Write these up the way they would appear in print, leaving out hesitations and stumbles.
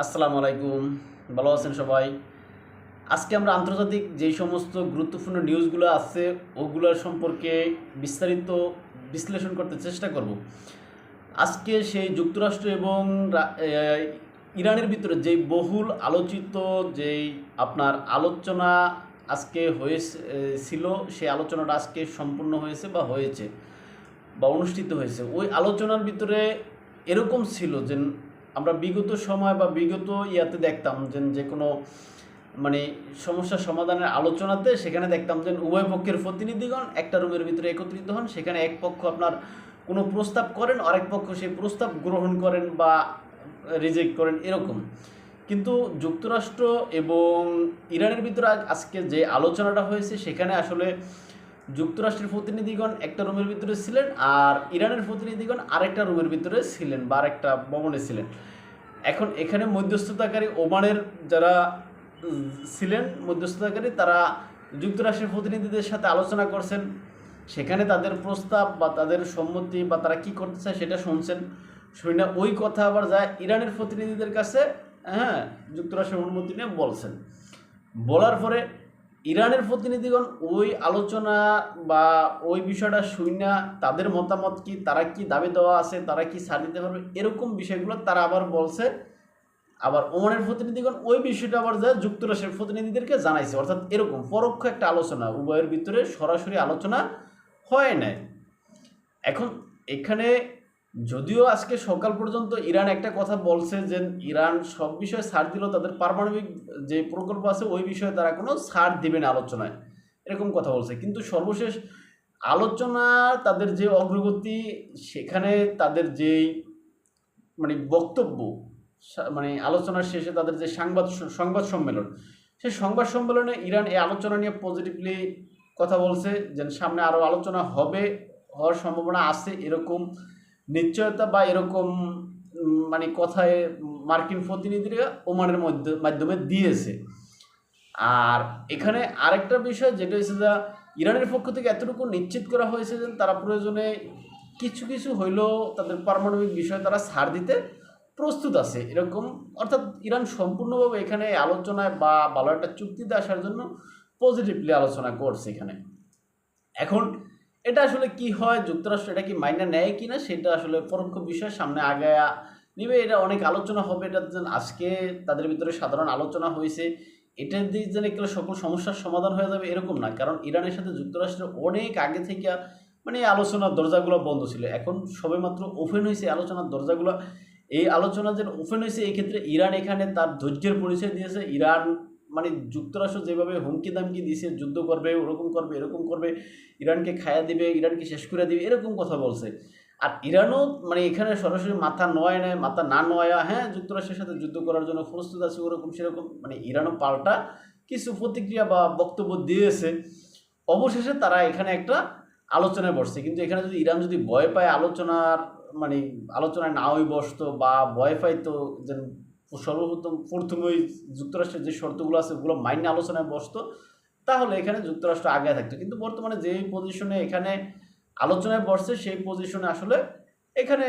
আসসালামু আলাইকুম। ভালো আছেন সবাই? আজকে আমরা আন্তর্জাতিক যেই সমস্ত গুরুত্বপূর্ণ নিউজগুলো আছে ওগুলোর সম্পর্কে বিস্তারিত বিশ্লেষণ করতে চেষ্টা করব। আজকে সেই যুক্তরাষ্ট্র এবং ইরানের ভিতরে যেই বহুল আলোচিত যেই আপনার আলোচনা আজকে ছিল, সেই আলোচনাটা আজকে সম্পূর্ণ হয়েছে বা হয়েছে বা অনুষ্ঠিত হয়েছে। ওই আলোচনার ভিতরে এরকম ছিল যে আমরা বিগত সময় বা বিগত ইয়াতে দেখতাম যে কোনো মানে সমস্যা সমাধানের আলোচনাতে সেখানে দেখতাম যে উভয় পক্ষের প্রতিনিধিগণ একটা রুমের ভিতরে একত্রিত হন। সেখানে এক পক্ষ আপনার কোনো প্রস্তাব করেন, আরেক পক্ষ সেই প্রস্তাব গ্রহণ করেন বা রিজেক্ট করেন, এরকম। কিন্তু যুক্তরাষ্ট্র এবং ইরানের ভিতরে আজকে যে আলোচনাটা হয়েছে সেখানে আসলে যুক্তরাষ্ট্রের প্রতিনিধিগণ একটা রুমের ভিতরে ছিলেন আর ইরানের প্রতিনিধিগণ আরেকটা রুমের ভিতরে ছিলেন বা আরেকটা ভবনে ছিলেন। এখন এখানে মধ্যস্থতাকারী ওমানের যারা ছিলেন মধ্যস্থতাকারী, তারা যুক্তরাষ্ট্রের প্রতিনিধিদের সাথে আলোচনা করছেন। সেখানে তাদের প্রস্তাব বা তাদের সম্মতি বা তারা কি করতে চায় সেটা শুনছেন। শুনে ওই কথা আবার যায় ইরানের প্রতিনিধিদের কাছে, হ্যাঁ, যুক্তরাষ্ট্রের অনুমতি নিয়ে বলছেন। বলার পরে ইরানের প্রতিনিধিগণ ওই আলোচনা বা ওই বিষয়টা শুনে তাদের মতামত কি, তারা কি দাবি দেওয়া আছে, তারা কি ছাড় দিতে পারবে, এরকম বিষয়গুলো তারা আবার বলছে। আবার ওমানের প্রতিনিধিগণ ওই বিষয়টা আবার যায় যুক্তরাষ্ট্রের প্রতিনিধিদেরকে জানাইছে। অর্থাৎ এরকম পরোক্ষ একটা আলোচনা, উভয়ের ভিতরে সরাসরি আলোচনা হয় নাই। এখন এখানে যদিও আজকে সকাল পর্যন্ত ইরান একটা কথা বলছে যে ইরান সব বিষয়ে ছাড় দিল, তাদের পারমাণবিক যে প্রকল্প আছে ওই বিষয়ে তারা কোনো ছাড় দিবে না আলোচনায়, এরকম কথা বলছে। কিন্তু সর্বশেষ আলোচনা তাদের যে অগ্রগতি, সেখানে তাদের যেই মানে বক্তব্য, মানে আলোচনার শেষে তাদের যে সংবাদ সম্মেলন, সেই সংবাদ সম্মেলনে ইরান এই আলোচনা নিয়ে পজিটিভলি কথা বলছে যে সামনে আরও আলোচনা হওয়ার সম্ভাবনা আছে, এরকম নিশ্চয়তা বা এরকম মানে কথায় মার্কিন প্রতিনিধিরা ওমানের মাধ্যমে দিয়েছে। আর এখানে আরেকটা বিষয় যেটা হচ্ছে যে ইরানের পক্ষ থেকে এতটুকু নিশ্চিত করা হয়েছে যে তারা প্রয়োজনে কিছু কিছু হইলেও তাদের পারমাণবিক বিষয়ে তারা ছাড় দিতে প্রস্তুত আছে, এরকম। অর্থাৎ ইরান সম্পূর্ণভাবে এখানে আলোচনায় বা ভালো একটা চুক্তিতে আসার জন্য পজিটিভলি আলোচনা করছে এখানে। এখন এটা আসলে কি হয়, যুক্তরাষ্ট্র এটা কি মাইনা নেয় কিনা সেটা আসলে পরোক্ষ বিষয়, সামনে আগায়া নিবে। এটা অনেক আলোচনা হবে, এটা যেন আজকে তাদের ভিতরে সাধারণ আলোচনা হয়েছে এটা দিয়ে যেন এগুলো সকল সমস্যার সমাধান হয়ে যাবে এরকম না। কারণ ইরানের সাথে যুক্তরাষ্ট্রের অনেক আগে থেকে মানে আলোচনার দরজাগুলো বন্ধ ছিল, এখন সবেমাত্র ওপেন হয়েছে আলোচনার দরজাগুলো। এই আলোচনা যে ওপেন হয়েছে, এই ক্ষেত্রে ইরান এখানে তার ধৈর্যের পরিচয় দিয়েছে। ইরান মানে যুক্তরাষ্ট্র যেভাবে হুমকি দামকি দিয়েছে, যুদ্ধ করবে, ওরকম করবে, এরকম করবে, ইরানকে খায়া দিবে, ইরানকে শেষ করে দিবে, এরকম কথা বলছে। আর ইরানও মানে এখানে সরাসরি মাথা নোয়ায় নেয়, মাথা না নোয়া, হ্যাঁ, যুক্তরাষ্ট্রের সাথে যুদ্ধ করার জন্য প্রস্তুত আছে, ওরকম সেরকম মানে ইরানও পাল্টা কিছু প্রতিক্রিয়া বা বক্তব্য দিয়েছে। অবশেষে তারা এখানে একটা আলোচনায় বসছে। কিন্তু এখানে যদি ইরান যদি ভয় পায় মানে আলোচনায় না হয়ে বসতো বা ভয় পাইতো যে প্রথমেই যুক্তরাষ্ট্রের যে শর্তগুলো আছে ওগুলো মাইনে আলোচনায় বসতো, তাহলে এখানে যুক্তরাষ্ট্র আগে থাকতো। কিন্তু বর্তমানে যেই পজিশনে এখানে আলোচনায় বসছে সেই পজিশনে আসলে এখানে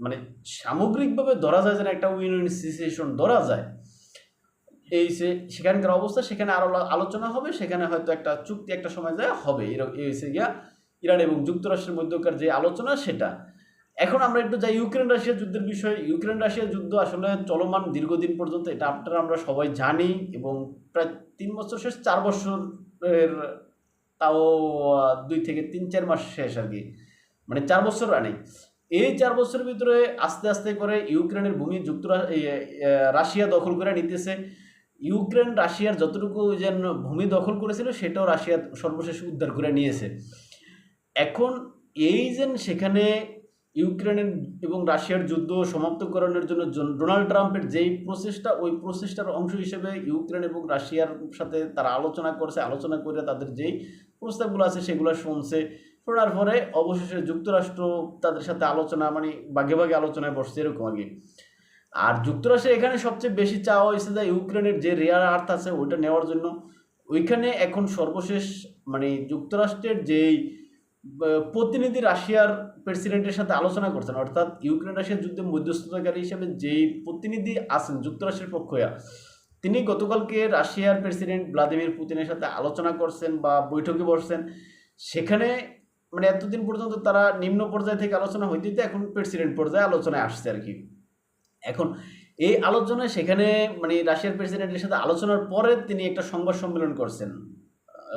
মানে সামগ্রিকভাবে ধরা যায় যেন একটা উইন উইন সিচুয়েশন ধরা যায়। এই যে সেখানকার অবস্থা, সেখানে আরও আলোচনা হবে, সেখানে হয়তো একটা চুক্তি একটা সময় যায় হবে, এই হচ্ছে গিয়া ইরান এবং যুক্তরাষ্ট্রের মধ্যকার যে আলোচনা সেটা। এখন আমরা একটু যাই ইউক্রেন রাশিয়া যুদ্ধের বিষয়ে। ইউক্রেন রাশিয়া যুদ্ধ আসলে চলমান দীর্ঘদিন পর্যন্ত, এটা আপনারা আমরা সবাই জানি, এবং প্রায় 3 বছর শেষ, 4 বছরের তাও 2 থেকে 3-4 মাস শেষ আর কি, মানে 4 বছর রানে। এই 4 বছরের ভিতরে আস্তে আস্তে করে ইউক্রেনের ভূমি রাশিয়া দখল করে নিতেছে। ইউক্রেন রাশিয়ার যতটুকু যে ভূমি দখল করেছিল সেটাও রাশিয়া সর্বশেষ উদ্ধার করে নিয়েছে। এখন এই যে সেখানে ইউক্রেনের এবং রাশিয়ার যুদ্ধ সমাপ্তকরণের জন্য ডোনাল্ড ট্রাম্পের যেই প্রচেষ্টা, ওই প্রচেষ্টার অংশ হিসেবে ইউক্রেন এবং রাশিয়ার সাথে তারা আলোচনা করছে। আলোচনা করে তাদের যেই প্রস্তাবগুলো আছে সেগুলো শুনছে, শোনার পরে অবশেষে যুক্তরাষ্ট্র তাদের সাথে আলোচনা মানে ভাগে ভাগে আলোচনায় বসছে, এরকম আর কি। আর যুক্তরাষ্ট্রের এখানে সবচেয়ে বেশি চাওয়া হয়েছে যে ইউক্রেনের যে রেয়ার আর্থ আছে ওইটা নেওয়ার জন্য। ওইখানে এখন সর্বশেষ মানে যুক্তরাষ্ট্রের যেই প্রতিনিধি রাশিয়ার প্রেসিডেন্টের সাথে আলোচনা করছেন, অর্থাৎ ইউক্রেন রাশিয়ার যুদ্ধে মধ্যস্থতাকারী হিসেবে যেই প্রতিনিধি আছেন যুক্তরাষ্ট্রের পক্ষে, তিনি গতকালকে রাশিয়ার প্রেসিডেন্ট ভ্লাদিমির পুতিনের সাথে আলোচনা করছেন বা বৈঠকে বসছেন। সেখানে মানে এতদিন পর্যন্ত তারা নিম্ন পর্যায় থেকে আলোচনা হইতে হইতে এখন প্রেসিডেন্ট পর্যায়ে আলোচনায় আসছে আর কি। এখন এই আলোচনায় সেখানে মানে রাশিয়ার প্রেসিডেন্টের সাথে আলোচনার পরে তিনি একটা সংবাদ সম্মেলন করছেন।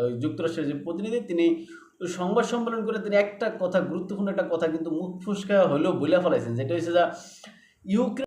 ওই যুক্তরাষ্ট্রের যে প্রতিনিধি তিনি ওই সংবাদ সম্মেলন করে তিনি একটা কথা, গুরুত্বপূর্ণ একটা কথা কিন্তু মুখ ফুসকা হলেও বলে ফেলাইছেন, যেটা হচ্ছে যে ইউক্রেন